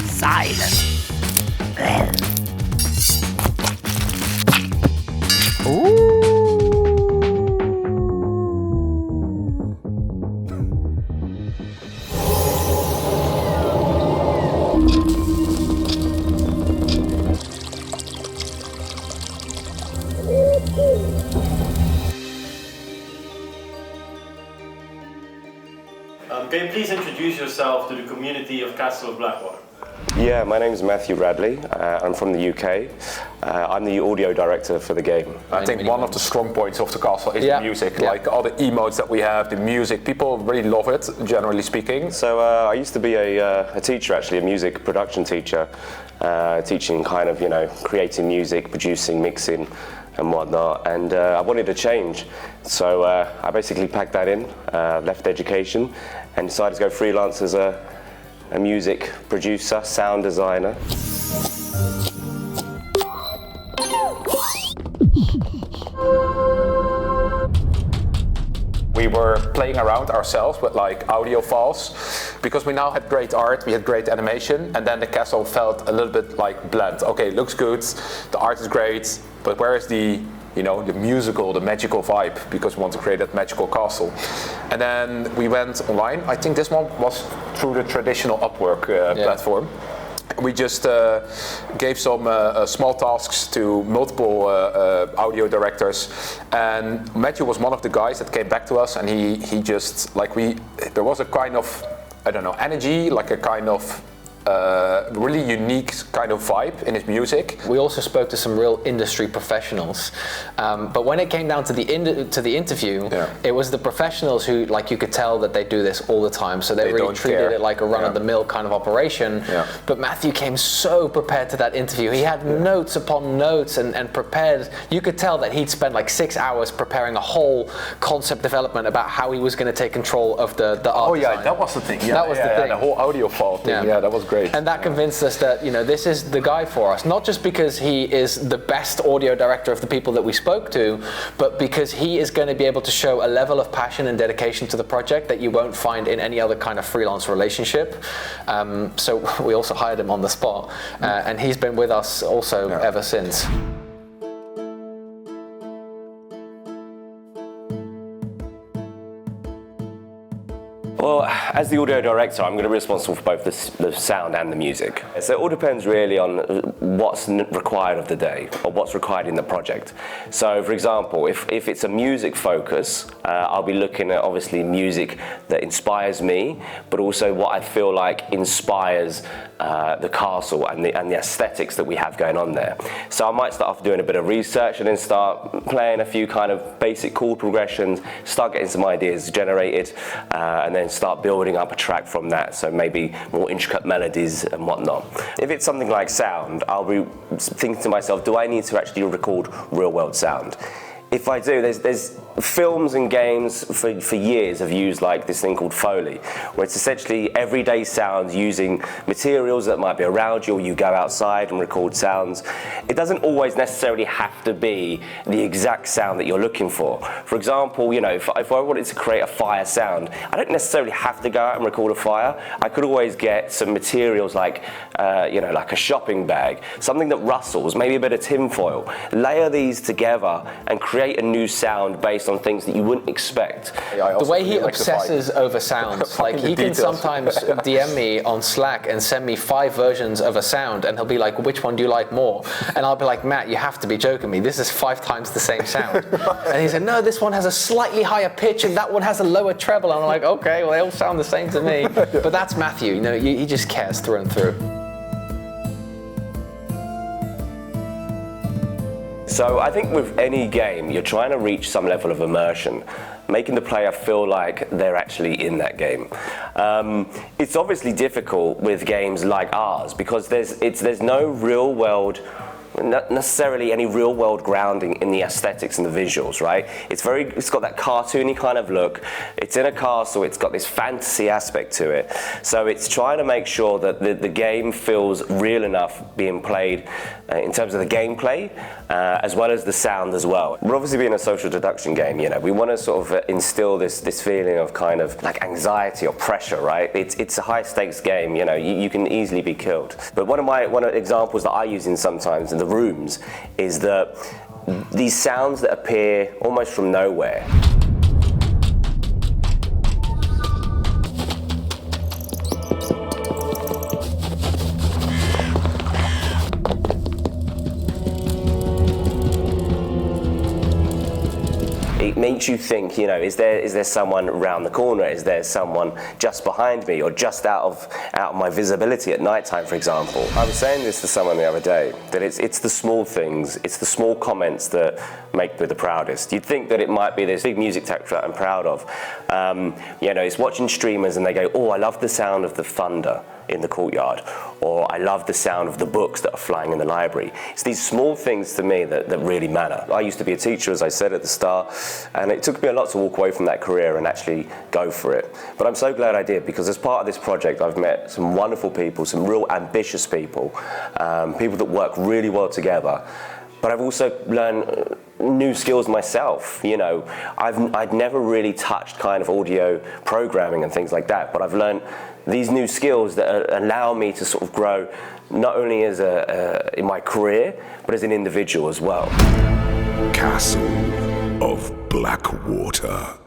Silence. Ooh. Can you please introduce yourself to the community of Castle of Blackwater? Yeah, my name is Matthew Radley. I'm from the UK. I'm the audio director for the game. I think one of the strong points of the castle is the music. Like all the emotes that we have, the music, people really love it, generally speaking. So I used to be a teacher, actually, a music production teacher, teaching kind of, creating music, producing, mixing and whatnot, and I wanted a change. So I basically packed that in, left education, and decided to go freelance as a music producer, sound designer. We were playing around ourselves with like audio files because we now had great art, we had great animation, and then the castle felt a little bit like bland. Okay, it looks good, the art is great, but where is the the musical, the magical vibe, because we want to create that magical castle. And then we went online. I think this one was through the traditional Upwork platform. We just gave some small tasks to multiple audio directors, and Matthew was one of the guys that came back to us, and he just there was a kind of energy, like a kind of really unique kind of vibe in his music. We also spoke to some real industry professionals, but when it came down to the interview, it was the professionals who, like, you could tell that they do this all the time, so they really treated it like a run-of-the-mill kind of operation. But Matthew came so prepared to that interview. He had notes upon notes and prepared. You could tell that he'd spent like 6 hours preparing a whole concept development about how he was going to take control of the art design. That was the thing. That was the thing. The whole audio file thing. Yeah, that was great. And that convinced us that this is the guy for us, not just because he is the best audio director of the people that we spoke to, but because he is going to be able to show a level of passion and dedication to the project that you won't find in any other kind of freelance relationship. So we also hired him on the spot, and he's been with us also ever since. Well, as the audio director, I'm going to be responsible for both the sound and the music. So it all depends really on what's required of the day, or what's required in the project. So, for example, if it's a music focus, I'll be looking at obviously music that inspires me, but also what I feel like inspires the castle and the aesthetics that we have going on there. So I might start off doing a bit of research and then start playing a few kind of basic chord progressions, start getting some ideas generated, and then start building up a track from that, so maybe more intricate melodies and whatnot. If it's something like sound, I'll be thinking to myself, do I need to actually record real world sound? If I do, there's films and games for years have used like this thing called Foley, where it's essentially everyday sounds using materials that might be around you, or you go outside and record sounds. It doesn't always necessarily have to be the exact sound that you're looking for. For example, if I wanted to create a fire sound, I don't necessarily have to go out and record a fire. I could always get some materials like a shopping bag, something that rustles, maybe a bit of tinfoil, layer these together and create a new sound based on things that you wouldn't expect. The way he obsesses over sounds, like he can sometimes DM me on Slack and send me 5 versions of a sound, and he'll be like, which one do you like more? And I'll be like, Matt, you have to be joking me. This is 5 times the same sound. And he said, no, this one has a slightly higher pitch and that one has a lower treble. And I'm like, okay, well, they all sound the same to me. But that's Matthew, he just cares through and through. So I think with any game, you're trying to reach some level of immersion, making the player feel like they're actually in that game. It's obviously difficult with games like ours because there's no real world not necessarily any real world grounding in the aesthetics and the visuals, right? It's got that cartoony kind of look. It's in a castle, it's got this fantasy aspect to it. So it's trying to make sure that the game feels real enough being played in terms of the gameplay, as well as the sound as well. We're obviously being a social deduction game, you know, we want to sort of instill this feeling of kind of like anxiety or pressure, right? It's a high stakes game, you know, you can easily be killed. But one of the examples that I use in sometimes in the rooms is that these sounds that appear almost from nowhere. It makes you think, you know, is there someone around the corner? Is there someone just behind me or just out of my visibility at nighttime, for example? I was saying this to someone the other day, that it's the small things, it's the small comments that make me the proudest. You'd think that it might be this big music track that I'm proud of. You know, it's watching streamers and they go, oh, I love the sound of the thunder in the courtyard, or I love the sound of the books that are flying in the library. It's these small things to me that really matter. I used to be a teacher, as I said at the start, and it took me a lot to walk away from that career and actually go for it. But I'm so glad I did, because as part of this project I've met some wonderful people, some real ambitious people, people that work really well together. But I've also learned new skills myself. You know, I'd never really touched kind of audio programming and things like that, but I've learned these new skills that allow me to sort of grow not only as in my career, but as an individual as well. Castle of Blackwater.